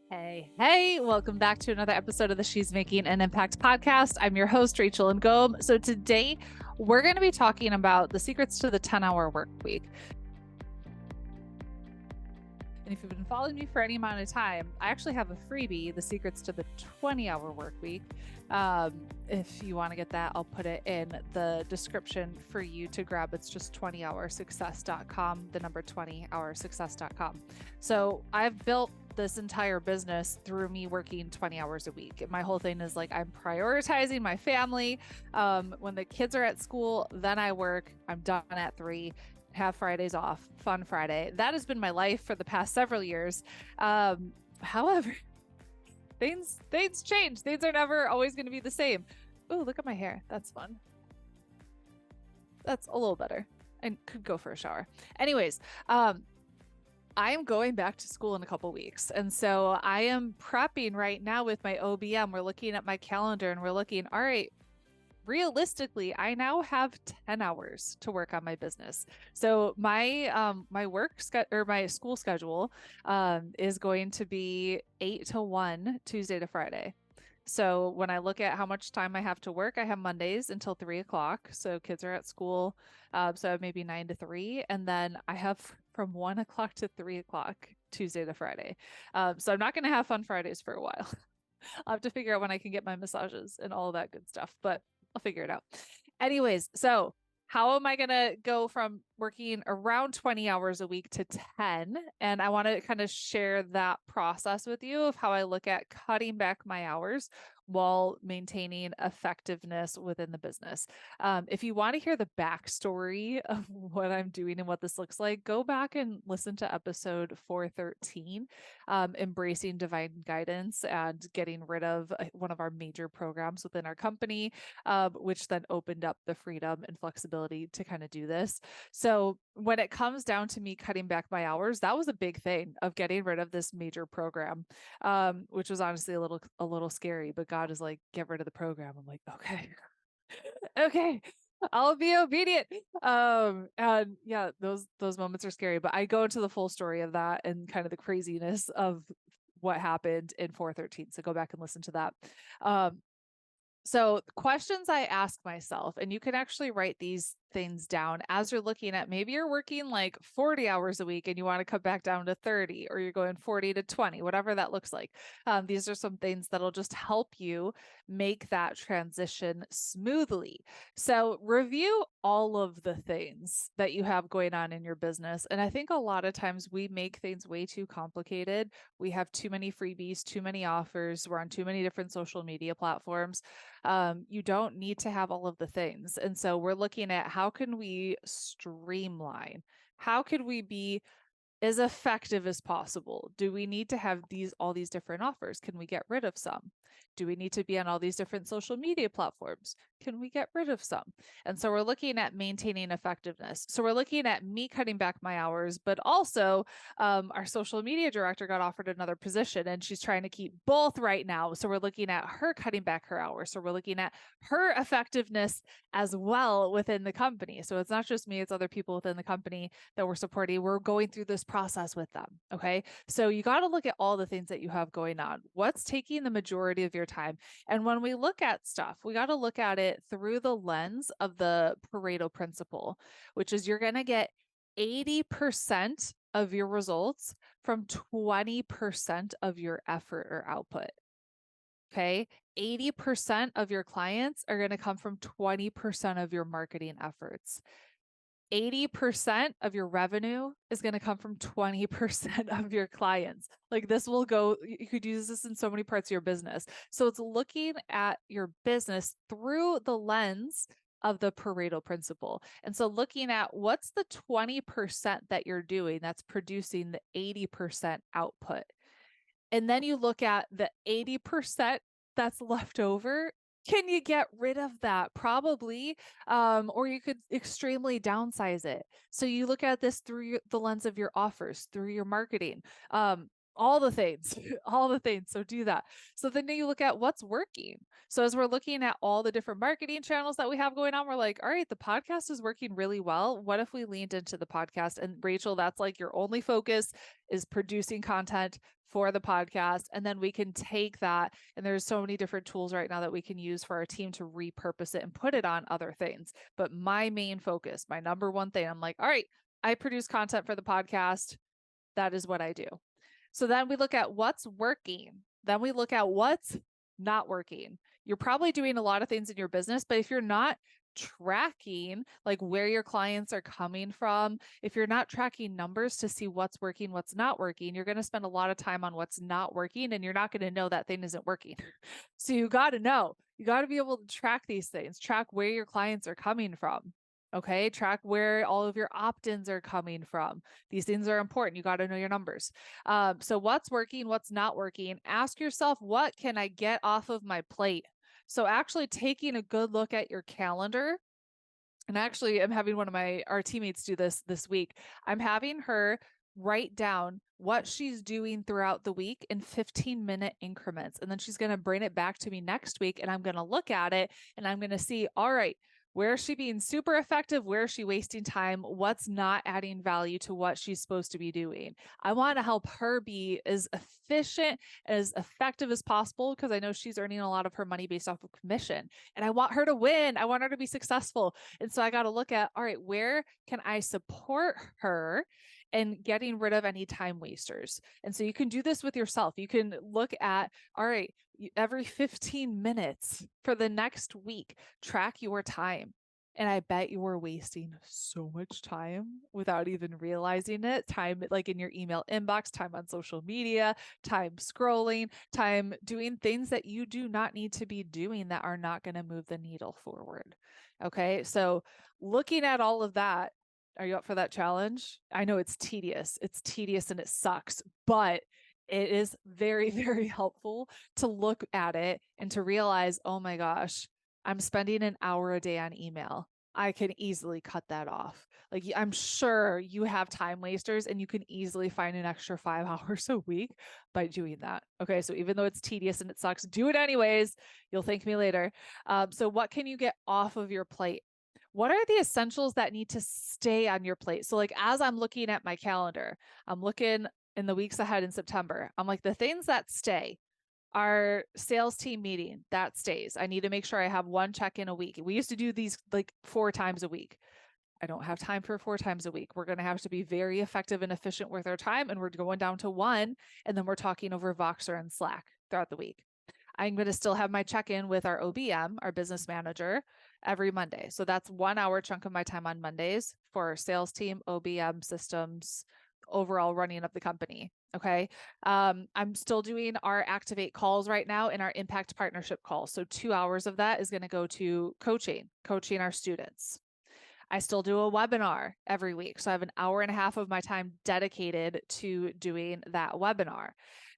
Hey, welcome back to another episode of the She's Making an Impact podcast. I'm your host, Rachel Ngom. So today we're going to be talking about the secrets to the 10-hour work week. And if you've been following me for any amount of time, I actually have a freebie, the secrets to the 20-hour work week. If you want to get that, I'll put it in the description for you to grab. It's just 20hoursuccess.com, the number 20hoursuccess.com. So I've built this entire business through me working 20 hours a week. My whole thing is like, I'm prioritizing my family. When the kids are at school, then I work. I'm done at 3, have Fridays off, fun Friday. That has been my life for the past several years. However, things change. Things are never always going to be the same. Oh, look at my hair. That's fun. That's a little better. I could go for a shower. Anyways, I am going back to school in a couple weeks. And so I am prepping right now with my OBM. We're looking at my calendar and we're looking, all right, realistically, I now have 10 hours to work on my business. So my my school schedule is going to be 8 to 1 Tuesday to Friday. So when I look at how much time I have to work, I have Mondays until 3 o'clock. So kids are at school. So I have maybe 9 to 3. And then I have from 1 o'clock to 3 o'clock Tuesday to Friday. So I'm not going to have fun Fridays for a while. I'll have to figure out when I can get my massages and all of that good stuff, but I'll figure it out. Anyways, so how am I going to go from working around 20 hours a week to 10? And I want to kind of share that process with you of how I look at cutting back my hours while maintaining effectiveness within the business. If you want to hear the backstory of what I'm doing and what this looks like, go back and listen to episode 413, Embracing Divine Guidance and getting rid of one of our major programs within our company, which then opened up the freedom and flexibility to kind of do this. So when it comes down to me cutting back my hours, that was a big thing of getting rid of this major program, which was honestly a little scary, but God is like, get rid of the program. I'm like, okay, okay, I'll be obedient. And yeah, those moments are scary, but I go into the full story of that and kind of the craziness of what happened in 413. So go back and listen to that. So questions I ask myself, and you can actually write these things down as you're looking at, maybe you're working like 40 hours a week and you want to cut back down to 30, or you're going 40 to 20, whatever that looks like. These are some things that'll just help you make that transition smoothly. So review all of the things that you have going on in your business. And I think a lot of times we make things way too complicated. We have too many freebies, too many offers. We're on too many different social media platforms. You don't need to have all of the things. And so we're looking at how can we streamline? How could we be as effective as possible? Do we need to have all these different offers? Can we get rid of some? Do we need to be on all these different social media platforms? Can we get rid of some? And so we're looking at maintaining effectiveness. So we're looking at me cutting back my hours, but also our social media director got offered another position and she's trying to keep both right now. So we're looking at her cutting back her hours. So we're looking at her effectiveness as well within the company. So it's not just me, it's other people within the company that we're supporting. We're going through this process with them. Okay. So you got to look at all the things that you have going on. What's taking the majority of your time? And when we look at stuff, we got to look at it through the lens of the Pareto principle, which is you're going to get 80% of your results from 20% of your effort or output. Okay. 80% of your clients are going to come from 20% of your marketing efforts. 80% of your revenue is going to come from 20% of your clients. Like this will go, you could use this in so many parts of your business. So it's looking at your business through the lens of the Pareto principle. And so looking at what's the 20% that you're doing that's producing the 80% output. And then you look at the 80% that's left over. Can you get rid of that? Probably. Or you could extremely downsize it. So you look at this through the lens of your offers, through your marketing. all the things, all the things. So do that. So then you look at what's working. So as we're looking at all the different marketing channels that we have going on, we're like, all right, the podcast is working really well. What if we leaned into the podcast? And Rachel, that's like your only focus is producing content for the podcast. And then we can take that. And there's so many different tools right now that we can use for our team to repurpose it and put it on other things. But my main focus, my number one thing, I'm like, all right, I produce content for the podcast. That is what I do. So then we look at what's working. Then we look at what's not working. You're probably doing a lot of things in your business, but if you're not tracking like where your clients are coming from, if you're not tracking numbers to see what's working, what's not working, you're going to spend a lot of time on what's not working and you're not going to know that thing isn't working. So you got to know, you got to be able to track these things, track where your clients are coming from. Okay, track where all of your opt-ins are coming from. These things are important. You got to know your numbers. So what's working, what's not working? Ask yourself, what can I get off of my plate? So actually taking a good look at your calendar. And actually, I'm having one of our teammates do this week. I'm having her write down what she's doing throughout the week in 15-minute increments. And then she's going to bring it back to me next week. And I'm going to look at it and I'm going to see, all right, where is she being super effective? Where is she wasting time? What's not adding value to what she's supposed to be doing? I want to help her be as efficient, as effective as possible, because I know she's earning a lot of her money based off of commission. And I want her to win. I want her to be successful. And so I got to look at, all right, where can I support her and getting rid of any time wasters? And so you can do this with yourself. You can look at, all right, every 15 minutes for the next week, track your time. And I bet you were wasting so much time without even realizing it. Time like in your email inbox, time on social media, time scrolling, time doing things that you do not need to be doing that are not going to move the needle forward. Okay. So looking at all of that, are you up for that challenge? I know it's tedious. It's tedious and it sucks, but it is very, very helpful to look at it and to realize, oh my gosh, I'm spending an hour a day on email. I can easily cut that off. Like, I'm sure you have time wasters and you can easily find an extra 5 hours a week by doing that. Okay. So even though it's tedious and it sucks, do it anyways. You'll thank me later. So what can you get off of your plate? What are the essentials that need to stay on your plate? So like, as I'm looking at my calendar, I'm looking in the weeks ahead in September, I'm like, the things that stay, our sales team meeting, that stays. I need to make sure I have one check-in a week. We used to do these like 4 times a week. I don't have time for 4 times a week. We're going to have to be very effective and efficient with our time. And we're going down to 1. And then we're talking over Voxer and Slack throughout the week. I'm going to still have my check-in with our OBM, our business manager, every Monday. So that's 1 hour chunk of my time on Mondays for our sales team, OBM systems, overall running of the company. Okay. I'm still doing our activate calls right now and our impact partnership calls. So 2 hours of that is going to go to coaching our students. I still do a webinar every week. So I have an hour and a half of my time dedicated to doing that webinar.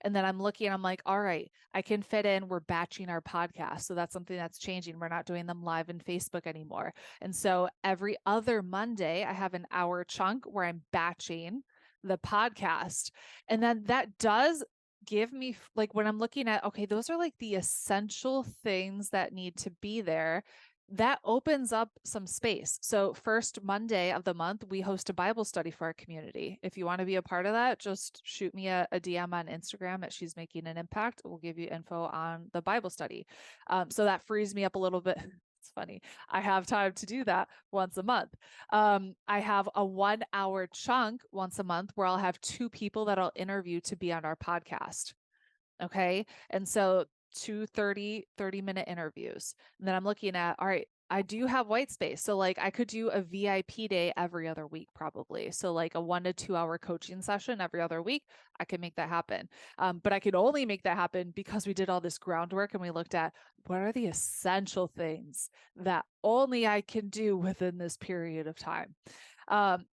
And then I'm looking, I'm like, all right, I can fit in, we're batching our podcast. So that's something that's changing. We're not doing them live in Facebook anymore. And so every other Monday, I have an hour chunk where I'm batching the podcast. And then that does give me, like, when I'm looking at, okay, those are like the essential things that need to be there, that opens up some space. So first Monday of the month, we host a Bible study for our community. If you want to be a part of that, just shoot me a DM on Instagram at She's Making an Impact. We'll give you info on the Bible study. So that frees me up a little bit. It's funny. I have time to do that once a month. I have a 1 hour chunk once a month where I'll have 2 people that I'll interview to be on our podcast. Okay. And so 2 30-minute interviews. And then I'm looking at, all right, I do have white space. So like I could do a VIP day every other week, probably. So like a 1 to 2 hour coaching session every other week, I can make that happen. But I could only make that happen because we did all this groundwork and we looked at what are the essential things that only I can do within this period of time.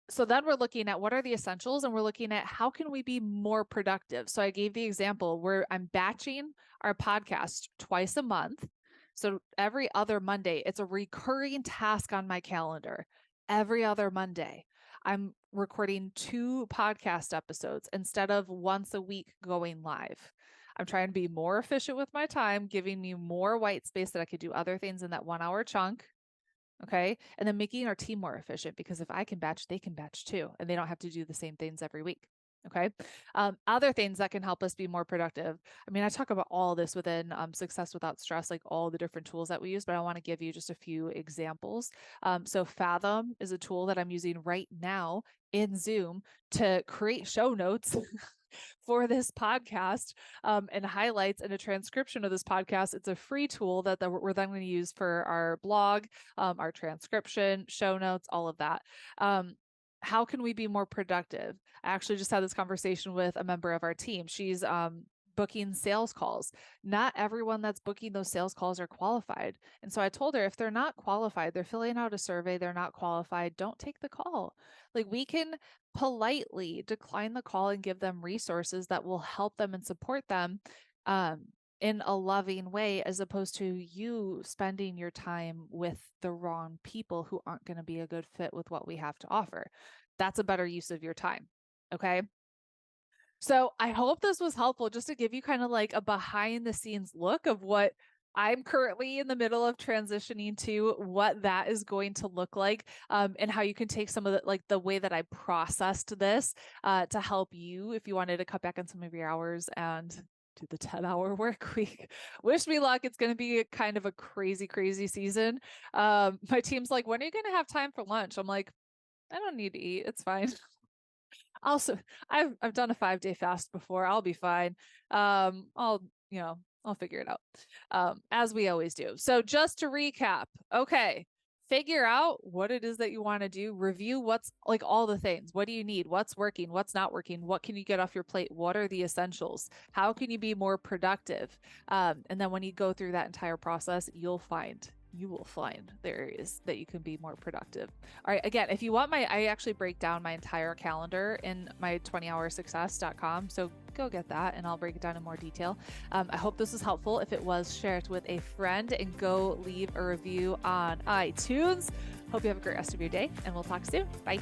So then we're looking at what are the essentials and we're looking at how can we be more productive. So I gave the example where I'm batching our podcast twice a month. So every other Monday, it's a recurring task on my calendar. Every other Monday, I'm recording 2 podcast episodes instead of once a week going live. I'm trying to be more efficient with my time, giving me more white space that I could do other things in that 1-hour chunk. Okay. And then making our team more efficient, because if I can batch, they can batch too, and they don't have to do the same things every week. Okay. Other things that can help us be more productive. I mean, I talk about all this within Success Without Stress, like all the different tools that we use, but I want to give you just a few examples. So Fathom is a tool that I'm using right now in Zoom to create show notes for this podcast, and highlights and a transcription of this podcast. It's a free tool that we're then going to use for our blog, our transcription, show notes, all of that. How can we be more productive? I actually just had this conversation with a member of our team. She's booking sales calls. Not everyone that's booking those sales calls are qualified. And so I told her, if they're not qualified, they're filling out a survey, they're not qualified, don't take the call. Like, we can politely decline the call and give them resources that will help them and support them in a loving way, as opposed to you spending your time with the wrong people who aren't going to be a good fit with what we have to offer. That's a better use of your time. Okay. So I hope this was helpful, just to give you kind of like a behind the scenes look of what I'm currently in the middle of transitioning to, what that is going to look like, and how you can take some of the, like the way that I processed this to help you if you wanted to cut back on some of your hours and do the 10-hour work week. Wish me luck. It's going to be kind of a crazy, crazy season. My team's like, when are you going to have time for lunch? I'm like, I don't need to eat. It's fine. Also, I've done a 5-day fast before. I'll be fine. I'll figure it out, as we always do. So just to recap, okay, figure out what it is that you want to do. Review what's, like, all the things. What do you need? What's working? What's not working? What can you get off your plate? What are the essentials? How can you be more productive? And then when you go through that entire process, you will find the areas that you can be more productive. All right. Again, if you want I actually break down my entire calendar in my 20hoursuccess.com. So go get that and I'll break it down in more detail. I hope this was helpful. If it was, share it with a friend and go leave a review on iTunes. Hope you have a great rest of your day, and we'll talk soon. Bye.